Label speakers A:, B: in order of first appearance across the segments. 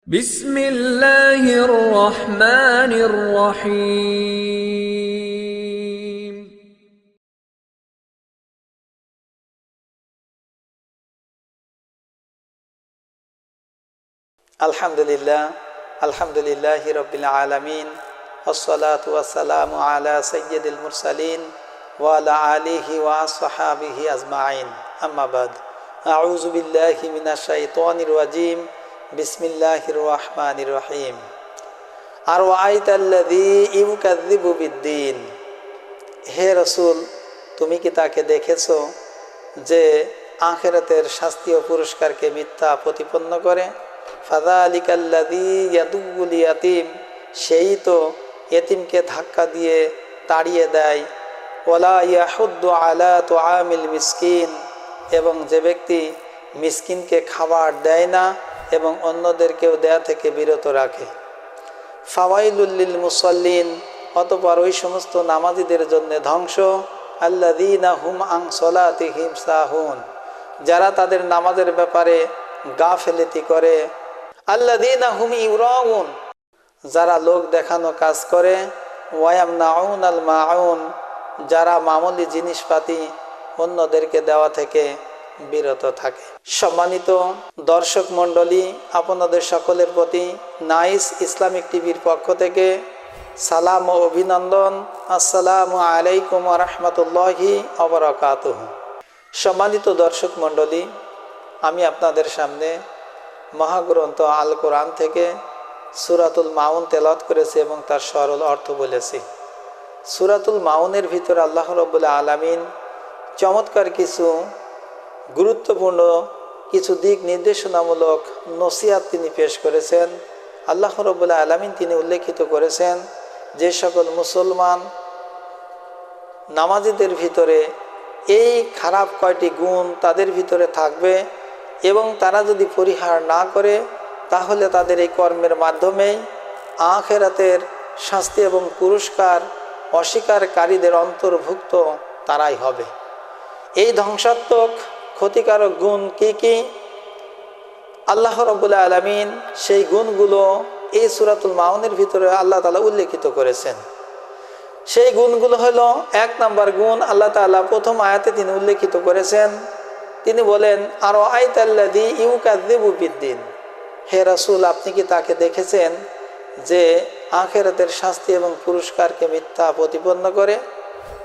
A: বিসমিল্লাহির রহমানির রহিম।
B: আলহামদুলিল্লাহি রাব্বিল আলামিন ওয়াসসালাতু ওয়াসসালামু আলা সাইয়্যিদিল মুরসালিন ওয়া আলা আলিহি ওয়া আসহাবিহি আজমাইন, আম্মা বাদ। আউযু বিল্লাহি মিনাশ শাইতানির রাজিম। বিসমিল্লাহির রহমানির রহিম। আরআইতাল্লাযী ইউকাযযিবু বিদ্দীন। হে রাসূল, তুমি কি তাকে দেখেছো যে আখিরাতের শাস্তি ও পুরস্কারকে মিথ্যা প্রতিপন্ন করে? ফাযালিকাল্লাযী ইয়াদুল ইয়াতীম, সেই তো এতিমকে ধাক্কা দিয়ে তাড়িয়ে দেয়। ওয়ালা ইয়াহুদ্দু আলা তুআমিল মিসকিন, এবং যে ব্যক্তি মিসকিনকে খাবার দেয় না এবং অন্যদেরকেও দেয়া থেকে বিরত রাখে। ফাওয়াইলুল লিল মুসাল্লিন, অতঃপর ওই সমস্ত নামাজীদের জন্য ধ্বংস। আল্লাযীনা হুম আন সলাতিহিম সাহুন, যারা তাদের নামাজের ব্যাপারে গাফেলতি করে। আল্লাযীনা হুম ইউরাউন, যারা লোক দেখানো কাজ করে। ওয়ায়ামনাউনাল মাউন, যারা মামুলি জিনিসপাতি অন্যদেরকে দেওয়া থেকে বিরত থাকে। সম্মানিত দর্শক মণ্ডলী, আপনাদের সকলের প্রতি নাইস ইসলামিক টিভির পক্ষ থেকে সালাম ও অভিনন্দন। আসসালামু আলাইকুম ওয়া রাহমাতুল্লাহি ওয়া বারাকাতুহু। সম্মানিত দর্শক মণ্ডলী, আমি আপনাদের সামনে মহাগ্রন্থ আল কোরআন থেকে সূরাতুল মাউন তেলাওয়াত করেছি এবং তার সরল অর্থ বলেছি। সূরাতুল মাউনের ভিতরে আল্লাহ রাব্বুল আলামিন চমৎকার কিছু গুরুত্বপূর্ণ কিছু দিক নির্দেশনামূলক নসিহত তিনি পেশ করেছেন। আল্লাহ রাব্বুল আলামিন তিনি উল্লেখিত করেছেন যে সকল মুসলমান নামাজীদের ভিতরে এই খারাপ কয়টি গুণ তাদের ভিতরে থাকবে এবং তারা যদি পরিহার না করে তাহলে তাদের এই কর্মের মাধ্যমেই আখিরাতের শাস্তি এবং পুরস্কার অস্বীকারীদের অন্তর্ভুক্ত তারাই হবে। এই ধ্বংসাত্মক ক্ষতিকারক গুণ কি কি? আল্লাহ রাব্বুল আলামিন সেই গুণগুলো এই সূরাতুল মাউনের ভিতরে আল্লাহ তাআলা উল্লেখিত করেছেন। সেই গুণগুলো হলো, 1 নম্বর গুণ আল্লাহ তাআলা প্রথম আয়াতে তিনি উল্লেখিত করেছেন। তিনি বলেন, আরআইতাল্লাযী ইউকাযযিবু বিদ্দীন। হে রাসূল, আপনি কি তাকে দেখেছেন যে আখিরাতের শাস্তি এবং পুরস্কারকে মিথ্যা প্রতিপন্ন করে?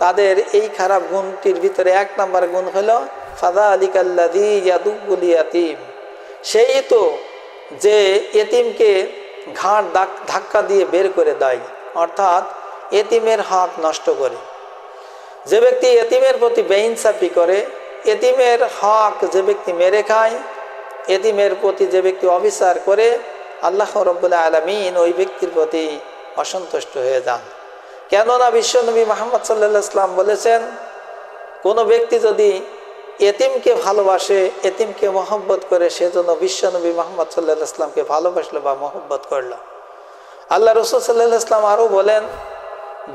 B: তাদের এই খারাপ গুণটির ভিতরে 1 নম্বর গুণ হলো ফাযালিকাল্লাযী ইয়াদুল ইয়াতীম, সেই তো যে এতিমকে ঘাড় ধাক্কা দিয়ে বের করে দেয়, অর্থাৎ এতিমের হক নষ্ট করে। যে ব্যক্তি এতিমের প্রতি বেইনসাফি করে, এতিমের হক যে ব্যক্তি মেরে খায়, এতিমের প্রতি যে ব্যক্তি অবিচার করে, আল্লাহ রাব্বুল আলামিন ওই ব্যক্তির প্রতি অসন্তুষ্ট হয়ে যান। কেননা বিশ্বনবী মুহাম্মদ সাল্লাল্লাহু আলাইহি ওয়াসাল্লাম বলেছেন, কোনো ব্যক্তি যদি এতিমকে ভালোবাসে, এতিমকে মহব্বত করে, সেজন্য বিশ্বনবী মুহাম্মদ সাল্লাল্লাহু আলাইহি ওয়াসাল্লামকে ভালোবাসলো বা মহব্বত করলো। আল্লাহ রাসূল সাল্লাল্লাহু আলাইহি ওয়াসাল্লাম আরও বলেন,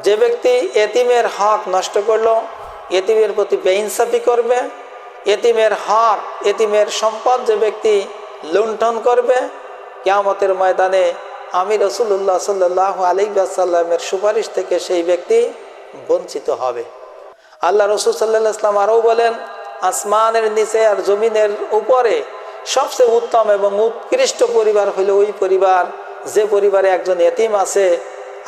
B: যে ব্যক্তি এতিমের হক নষ্ট করলো, এতিমের প্রতি বেইনসাফি করবে, এতিমের হক, এতিমের সম্পদ যে ব্যক্তি লুণ্ঠন করবে, কিয়ামতের ময়দানে আমি রাসূলুল্লাহ সাল্লাল্লাহু আলাইহি ওয়াসাল্লামের সুপারিশ থেকে সেই ব্যক্তি বঞ্চিত হবে। আল্লাহ রাসূল সাল্লাল্লাহু আলাইহি ওয়াসাল্লাম আরও বলেন, আসমানের নিচে আর জমিনের উপরে সবচেয়ে উত্তম এবং উৎকৃষ্ট পরিবার হলো ওই পরিবার যে পরিবারে একজন এতিম আছে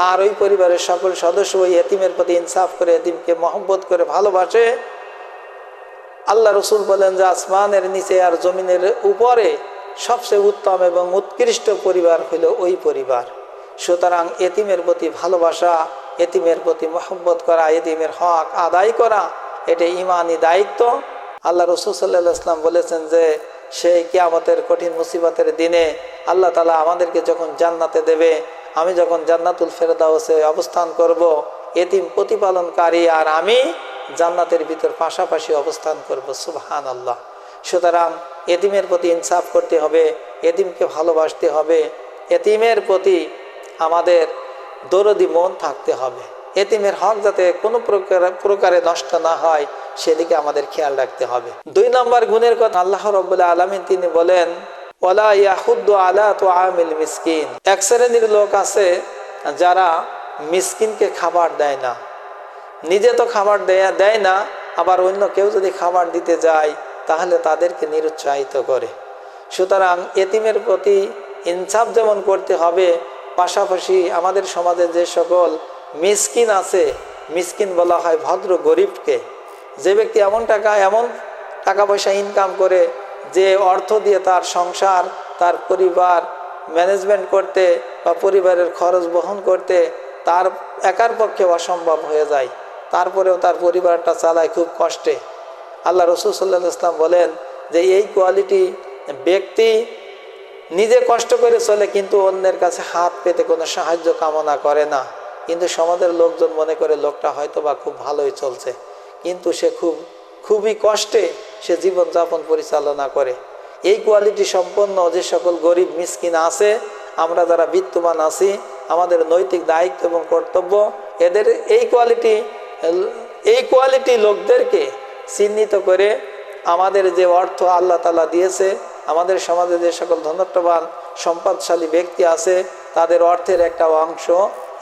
B: আর ওই পরিবারের সকল সদস্য ওই এতিমের প্রতি ইনসাফ করে, এতিমকে মহব্বত করে ভালোবাসে। আল্লাহ রাসূল বলেন যে আসমানের নিচে আর জমিনের উপরে সবচেয়ে উত্তম এবং উৎকৃষ্ট পরিবার হলো ওই পরিবার। সুতরাং এতিমের প্রতি ভালোবাসা, এতিমের প্রতি মহব্বত করা, এতিমের হক আদায় করা, এটা ঈমানি দায়িত্ব। আল্লাহ রাসূল সাল্লাল্লাহু আলাইহি ওয়াসাল্লাম বলেছেন যে সেই কিয়ামতের কঠিন মুসিবতের দিনে আল্লাহ তাআলা আমাদেরকে যখন জান্নাতে দেবে, আমি যখন জান্নাতুল ফেরদাউসে অবস্থান করব, এতিম প্রতিপালনকারী আর আমি জান্নাতের ভিতর পাশাপাশি অবস্থান করব। সুবহানাল্লাহ। সুতরাং এতিমের প্রতি ইনসাফ করতে হবে, এতিমকে ভালোবাসতে হবে, এতিমের প্রতি আমাদের দরদি মন থাকতে হবে। এতিমের হক যাতে কোনো প্রকারে নষ্ট না হয় সেদিকে আমাদের খেয়াল রাখতে হবে। 2 নম্বর গুণের কথা আল্লাহ রাব্বুল আলামিন তিনি বলেন, ওয়ালা ইয়াহুদ্দু আলা তুআমিল মিসকিন। এক শ্রেণীর লোক আছে যারা মিসকিনকে খাবার দেয় না, নিজে তো খাবার দেয় না, আবার অন্য কেউ যদি খাবার দিতে যায় তাহলে তাদেরকে নিরুৎসাহিত করে। সুতরাং এতিমের প্রতি ইনসাফ যেমন করতে হবে, পাশাপাশি আমাদের সমাজে যে সকল মিসকিন আছে, মিসকিন বলা হয় ভদ্র গরিবকে, যে ব্যক্তি এমন টাকা পয়সা ইনকাম করে যে অর্থ দিয়ে তার সংসার, তার পরিবার ম্যানেজমেন্ট করতে বা পরিবারের খরচ বহন করতে তার একার পক্ষে অসম্ভব হয়ে যায়, তারপরেও তার পরিবারটা চালায় খুব কষ্টে। আল্লাহ রাসূল সাল্লাল্লাহু আলাইহি ওয়াসাল্লাম বলেন যে এই কোয়ালিটি ব্যক্তি নিজে কষ্ট করে চলে কিন্তু অন্যের কাছে হাত পেতে কোনো সাহায্য কামনা করে না, কিন্তু সমাজের লোকজন মনে করে লোকটা হয়তো বা খুব ভালোই চলছে, কিন্তু সে খুবই কষ্টে সে জীবনযাপন পরিচালনা করে। এই কোয়ালিটি সম্পন্ন যে সকল গরিব মিসকিন আছে, আমরা যারা বিত্তবান আছি, আমাদের নৈতিক দায়িত্ব এবং কর্তব্য এদের এই কোয়ালিটি লোকদেরকে চিহ্নিত করে আমাদের যে অর্থ আল্লাহ তাআলা দিয়েছে, আমাদের সমাজে যে সকল ধনত্ববান সম্পদশালী ব্যক্তি আছে তাদের অর্থের একটা অংশ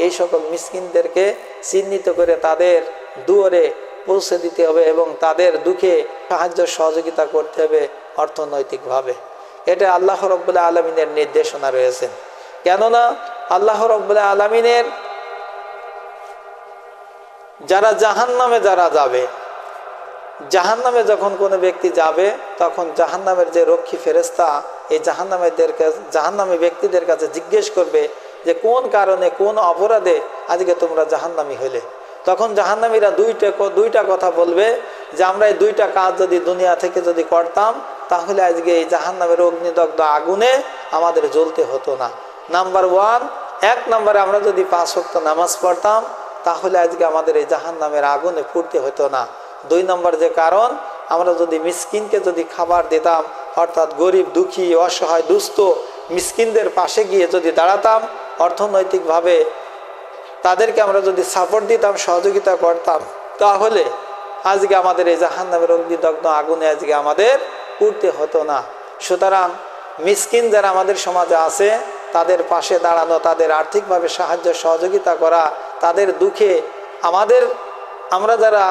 B: এই সকল মিসকিনদেরকে চিহ্নিত করে তাদের দুয়ারে পৌঁছে দিতে হবে এবং তাদের দুঃখে সাহায্য সহযোগিতা করতে হবে অর্থনৈতিকভাবে। এটা আল্লাহ রাব্বুল আলামিনের নির্দেশনা রয়েছে। কেননা আল্লাহ রাব্বুল আলামিনের যারা জাহান্নামে যাবে, জাহান্নামে যখন কোনো ব্যক্তি যাবে তখন জাহান্নামের যে রক্ষী ফেরেশতা এই জাহান্নামী ব্যক্তিদের কাছে জিজ্ঞেস করবে যে কোন কারণে কোন অপরাধে আজকে তোমরা জাহান্নামী হলে। তখন জাহান্নামীরা দুইটা কথা বলবে যে আমরা এই দুইটা কাজ যদি দুনিয়া থেকে যদি করতাম তাহলে আজকে এই জাহান্নামের অগ্নিদগ্ধ আগুনে আমাদের জ্বলতে হতো না। নাম্বার 1 নম্বরে আমরা যদি 5 ওয়াক্ত নামাজ পড়তাম তাহলে আজকে আমাদের এই জাহান্নামের আগুনে পুড়তে হতো না। 2 নম্বর যে কারণ, আমরা যদি মিসকিনকে যদি খাবার দিতাম, অর্থাৎ গরিব দুঃখী অসহায় দুস্থ মিসকিনদের পাশে গিয়ে যদি দাঁড়াতাম, অর্থনৈতিকভাবে তাদেরকে আমরা যদি সাপোর্ট দিতাম, সহযোগিতা করতাম, তাহলে আজকে আমাদের এই জাহান্নামের অগ্নিদগ্ধ আগুনে আজকে আমাদের পুড়তে হতো না। সুতরাং মিসকিন যারা আমাদের সমাজে আছে তাদের পাশে দাঁড়ানো, তাদের আর্থিকভাবে সাহায্য সহযোগিতা করা, তাদের দুঃখে আমরা যারা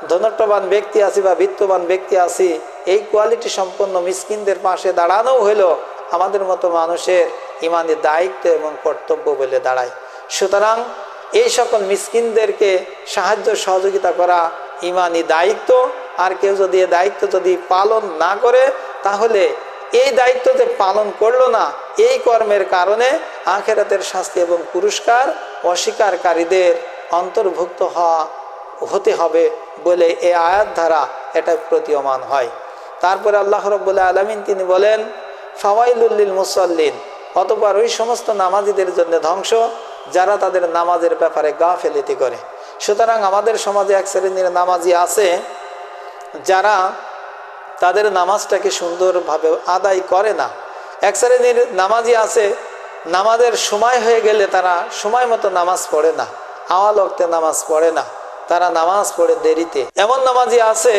B: ধনট্টবান ব্যক্তি আছি বা বিত্তবান ব্যক্তি আছি, এই কোয়ালিটি সম্পন্ন মিসকিনদের পাশে দাঁড়ানো হলো আমাদের মতো মানুষের ইমানি দায়িত্ব এবং কর্তব্য বলে দাঁড়ায়। সুতরাং এই সকল মিসকিনদেরকে সাহায্য সহযোগিতা করা ইমানি দায়িত্ব। আর কেউ যদি এই দায়িত্ব যদি পালন না করে তাহলে এই দায়িত্ব যে পালন করলো না, এই কর্মের কারণে আখিরাতের শাস্তি এবং পুরস্কার অস্বীকারীদের অন্তর্ভুক্ত হতে হবে বলে এই আয়াত দ্বারা এটা প্রতীয়মান হয়। তারপরে আল্লাহ রাব্বুল আলামিন তিনি বলেন ফাওয়াইলুল লিল মুসাল্লিন, অতঃপর ওই সমস্ত নামাজীদের জন্য ধ্বংস যারা তাদের নামাজের ব্যাপারে গাফেলিতি করে। সুতরাং আমাদের সমাজে এক শ্রেণীর নামাজি আছে যারা তাদের নামাজটাকে সুন্দরভাবে আদায় করে না। এক শ্রেণীর নামাজি আছে নামাজের সময় হয়ে গেলে তারা সময় মতো নামাজ পড়ে না, আওয়াল ওয়াক্তে নামাজ পড়ে না, তারা নামাজ পড়ে দেরিতে। এমন নামাজি আছে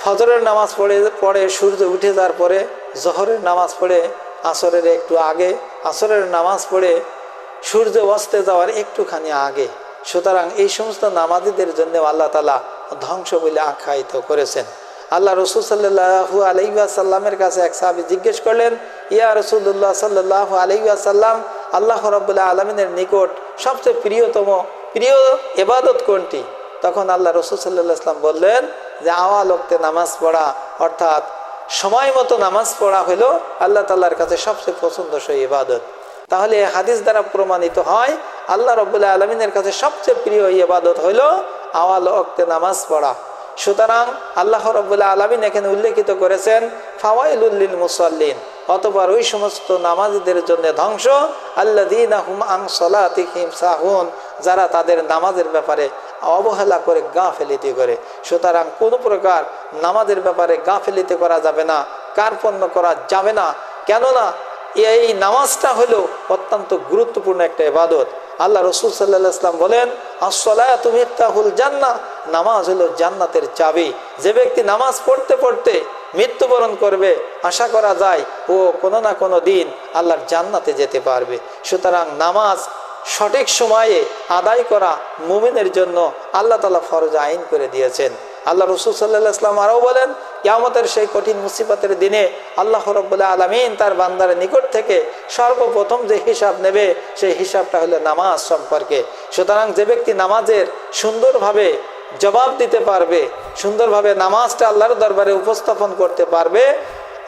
B: ফজরের নামাজ পড়ে সূর্য উঠে যাওয়ার পরে, জোহরের নামাজ পড়ে আসরের একটু আগে, আসরের নামাজ পড়ে সূর্য অস্তে যাওয়ার একটুখানি আগে। সুতরাং এই সমস্ত নামাজিদের জন্য আল্লাহ তাআলা ধ্বংস বলে আখ্যায়িত করেছেন। আল্লাহ রাসূল সাল্লাল্লাহু আলাইহি ওয়াসাল্লামের কাছে এক সাহাবী জিজ্ঞেস করলেন, ইয়া রাসূলুল্লাহ সাল্লাল্লাহু আলাইহি ওয়াসাল্লাম, আল্লাহ রাব্বুল আলামিনের নিকট সবচেয়ে প্রিয় ইবাদত কোনটি? তখন আল্লাহ রাসূল সাল্লাল্লাহু আলাইহি ওয়াসাল্লাম বললেন যে আওয়াল ওয়াক্তে নামাজ পড়া, অর্থাৎ সময় মতো নামাজ পড়া হলো আল্লাহ তাআলার কাছে সবচেয়ে পছন্দসই ইবাদত। তাহলে এই হাদিস দ্বারা প্রমাণিত হয় আল্লাহ রাব্বুল আলামিনের কাছে সবচেয়ে প্রিয় ইবাদত হলো আওয়াল ওয়াক্তে নামাজ পড়া। সুতরাং আল্লাহ রাব্বুল আলামিন এখানে উল্লেখিত করেছেন ফাওয়াইলুল লিল মুসাল্লিন, অতঃপর ওই সমস্ত নামাজীদের জন্য ধ্বংস আল্লাযীনা হুম আন সালাতিহিম সাহুন, যারা তাদের নামাজের ব্যাপারে অবহেলা করে গাফেলিতি করে। সুতরাং কোনো প্রকার নামাজের ব্যাপারে গাফেলিতি করা যাবে না, কার্পণ্য করা যাবে না। কেননা এই নামাজটা হলো অত্যন্ত গুরুত্বপূর্ণ একটা ইবাদত। আল্লাহ রাসূল সাল্লাল্লাহু আলাইহি ওয়াসাল্লাম বলেন আসসালাতু মিফতাহুল জান্নাহ, নামাজ হলো জান্নাতের চাবি। যে ব্যক্তি নামাজ পড়তে পড়তে মৃত্যুবরণ করবে, আশা করা যায় ও কোনো না কোনো দিন আল্লাহর জান্নাতে যেতে পারবে। সুতরাং নামাজ সঠিক সময়ে আদায় করা মুমিনের জন্য আল্লাহ তাআলা ফরজ আইন করে দিয়েছেন। আল্লাহ রাসূল সাল্লাল্লাহু আলাইহি ওয়াসাল্লাম আরও বলেন, কিয়ামতের সেই কঠিন মুসিবতের দিনে আল্লাহ রাব্বুল আলামিন তার বান্দার নিকট থেকে সর্বপ্রথম যে হিসাব নেবে সেই হিসাবটা হলো নামাজ সম্পর্কে। সুতরাং যে ব্যক্তি নামাজের সুন্দরভাবে জবাব দিতে পারবে, সুন্দরভাবে নামাজটা আল্লাহর দরবারে উপস্থাপন করতে পারবে,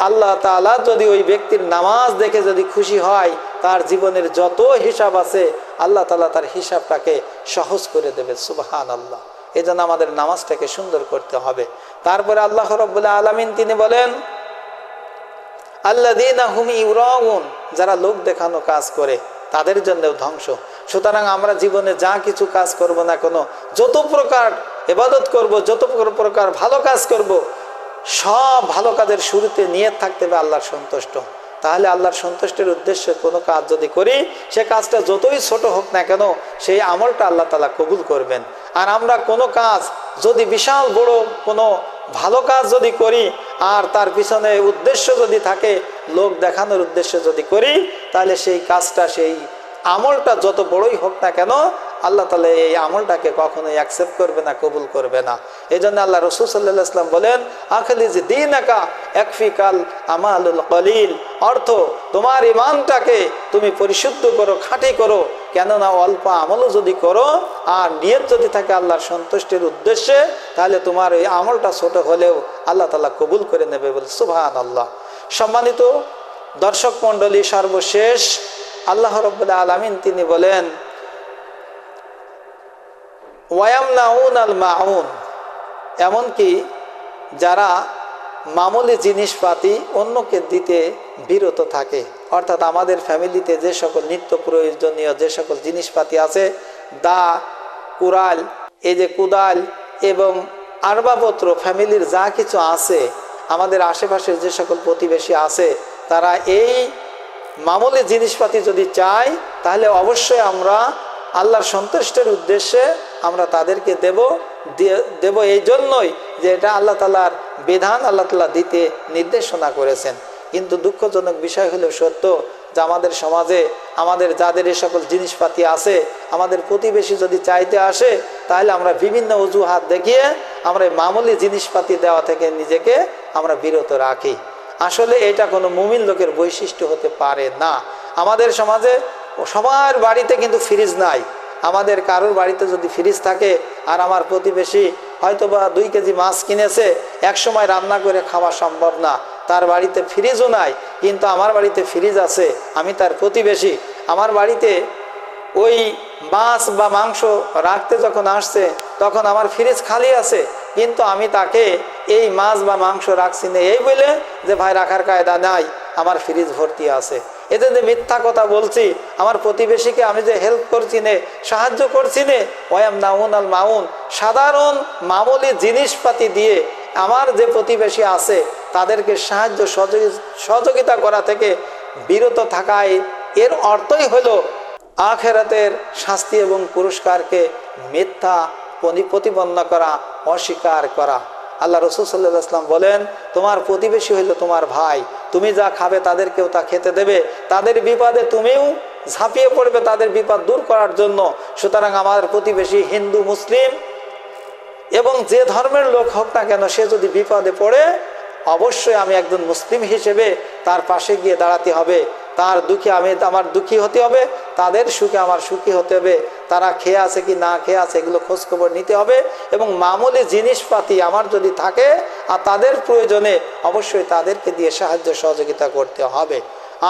B: আল্লাহ তাআলা যদি ওই ব্যক্তির নামাজ দেখে যদি খুশি হয়, তার জীবনের যত হিসাব আছে আল্লাহ তাআলা তার হিসাবটাকে সহজ করে দেবে। সুবহানাল্লাহ। এই জন্য আমাদের নামাজটাকে সুন্দর করতে হবে। তারপরে আল্লাহ রাব্বুল আলামিন তিনি বলেন, আল্লাযীনা হুম ইউরাউন, যারা লোক দেখানো কাজ করে তাদের জন্যও ধ্বংস। সুতরাং আমরা জীবনে যা কিছু কাজ করব না কেন, যত প্রকার ইবাদত করব, যত প্রকার ভালো কাজ করব, সব ভালো কাজের শুরুতে নিয়ত থাকতে হবে আল্লাহর সন্তুষ্ট। তাহলে আল্লাহর সন্তুষ্টের উদ্দেশ্যে কোনো কাজ যদি করি, সে কাজটা যতই ছোট হোক না কেন, সেই আমলটা আল্লাহ তাআলা কবুল করবেন। আর আমরা কোনো কাজ যদি বিশাল বড় কোনো ভালো কাজ যদি করি আর তার পিছনে উদ্দেশ্য যদি থাকে লোক দেখানোর উদ্দেশ্য যদি করি, তাহলে সেই কাজটা, সেই আমলটা যত বড়ই হোক না কেন, আল্লাহ তাআলা এই আমলটাকে কখনোই অ্যাকসেপ্ট করবে না, কবুল করবে না। এই জন্য আল্লাহ রাসূল সাল্লাল্লাহু আলাইহি ওয়াসাল্লাম বলেন, আখলিজ দীনাকা ইয়াকফিকাল আমালুল কলিল, অর্থ তোমার ঈমানটাকে তুমি পরিশুদ্ধ করো, খাঁটি করো। কেননা অল্প আমলও যদি করো আর নিয়ত যদি থাকে আল্লাহর সন্তুষ্টির উদ্দেশ্যে, তাহলে তোমার এই আমলটা ছোট হলেও আল্লাহ তাআলা কবুল করে নেবে বলে। সুবহানাল্লাহ। সম্মানিত দর্শক মণ্ডলী, সর্বশেষ আল্লাহ রাব্বুল আলামিন তিনি বলেন, ওয়ায়ামনাউন আল মাউন, এমনকি যারা মামুলি জিনিসপাতি অন্যকে দিতে বিরত থাকে। অর্থাৎ আমাদের ফ্যামিলিতে যে সকল নিত্য প্রয়োজনীয় যে সকল জিনিসপাতি আছে, দা, কুড়াল, এই যে কুদাল এবং আসবাবপত্র, ফ্যামিলির যা কিছু আছে, আমাদের আশেপাশের যে সকল প্রতিবেশী আছে, তারা এই মামুলি জিনিসপাতি যদি চায়, তাহলে অবশ্যই আমরা আল্লাহর সন্তুষ্টের উদ্দেশ্যে আমরা তাদেরকে দেব এই জন্যই যে এটা আল্লাহ তাআলার বিধান, আল্লাহ তাআলা দিতে নির্দেশনা করেছেন। কিন্তু দুঃখজনক বিষয় হলো সত্য যে আমাদের সমাজে আমাদের যাদের এই সকল জিনিসপাতি আছে, আমাদের প্রতিবেশী যদি চাইতে আসে, তাহলে আমরা বিভিন্ন অজুহাত দেখিয়ে আমরা এই মামুলি জিনিসপাতি দেওয়া থেকে নিজেকে আমরা বিরত রাখি। আসলে এটা কোনো মুমিন লোকের বৈশিষ্ট্য হতে পারে না। আমাদের সমাজে সবার বাড়িতে কিন্তু ফ্রিজ নাই। আমাদের কারোর বাড়িতে যদি ফ্রিজ থাকে আর আমার প্রতিবেশী হয়তোবা 2 কেজি মাছ কিনেছে, এক সময় রান্না করে খাওয়া সম্ভব না, তার বাড়িতে ফ্রিজও নাই, কিন্তু আমার বাড়িতে ফ্রিজ আছে, আমি তার প্রতিবেশী, আমার বাড়িতে ওই মাছ বা মাংস রাখতে যখন আসছে তখন আমার ফ্রিজ খালি আছে, কিন্তু আমি তাকে এই মাছ বা মাংস রাখছি না এই বলে যে ভাই রাখার কায়দা নাই, আমার ফ্রিজ ভর্তি আছে। এতে যে মিথ্যা কথা বলছি, আমার প্রতিবেশীকে আমি যে হেল্প করছি নে, সাহায্য করছি নে, ওয়ায়ামনাউন আল মাউন, সাধারণ মামুলি জিনিসপাতি দিয়ে আমার যে প্রতিবেশী আছে তাদেরকে সাহায্য সহযোগিতা করা থেকে বিরত থাকায় এর অর্থই হলো আখিরাতের শাস্তি এবং পুরস্কারকে মিথ্যা প্রতিপন্ন করা, অস্বীকার করা। আল্লাহ রাসূল সাল্লাল্লাহু আলাইহি ওয়াসাল্লাম বলেন, তোমার প্রতিবেশী হইল তোমার ভাই, তুমি যা খাবে তাদেরকেও তা খেতে দেবে, তাদের বিপদে তুমিও ঝাঁপিয়ে পড়বে তাদের বিপদ দূর করার জন্য। সুতরাং আমার প্রতিবেশী হিন্দু, মুসলিম এবং যে ধর্মের লোক হোক না কেন, সে যদি বিপদে পড়ে অবশ্যই আমি একজন মুসলিম হিসেবে তার পাশে গিয়ে দাঁড়াতে হবে, তার দুঃখে আমি আমার দুঃখী হতে হবে, তাদের সুখে আমার সুখী হতে হবে, তারা খেয়ে আছে কি না খেয়ে আছে এগুলো খোঁজখবর নিতে হবে, এবং মামুলি জিনিসপাতি আমার যদি থাকে আর তাদের প্রয়োজনে অবশ্যই তাদেরকে দিয়ে সাহায্য সহযোগিতা করতে হবে।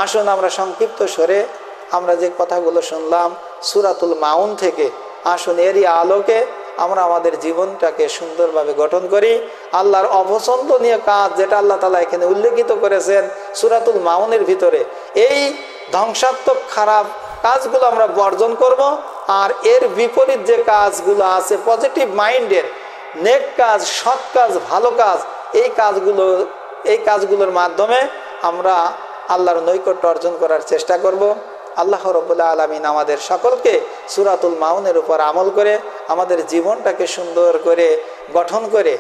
B: আসুন আমরা সংক্ষিপ্ত স্বরে আমরা যে কথাগুলো শুনলাম সূরাতুল মাউন থেকে, আসুন এরই আলোকে আমরা আমাদের জীবনটাকে সুন্দরভাবে গঠন করি। আল্লাহর অপছন্দনীয় কাজ যেটা আল্লাহ তাআলা এখানে উল্লেখিত করেছেন সূরাতুল মাউনের ভিতরে, এই ধ্বংসাত্মক খারাপ কাজগুলো আমরা বর্জন করব, আর এর বিপরীত যে কাজগুলো আছে পজিটিভ মাইন্ডের নেক কাজ, সৎ কাজ, ভালো কাজ, এই কাজগুলোর মাধ্যমে আমরা আল্লাহর নৈকট্য অর্জন করার চেষ্টা করব। আল্লাহ রাব্বুল আলামিন আমাদের সকলকে সূরাতুল মাউনের উপর আমল করে আমাদের জীবনটাকে সুন্দর করে গঠন করে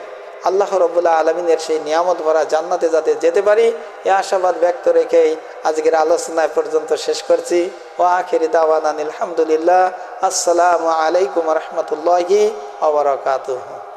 B: আল্লাহ রাব্বুল আলামিনের সেই নিয়ামত ভরা জান্নাতে যাতে যেতে পারি, এ আশাবাদ ব্যক্ত রেখেই আজকের আলোচনা পর্যন্ত শেষ করছি। ওয়া আখিরি দাওয়ানা আলহামদুলিল্লাহ। আসসালামু আলাইকুম ওয়া রাহমাতুল্লাহি ওয়া বারাকাতুহু।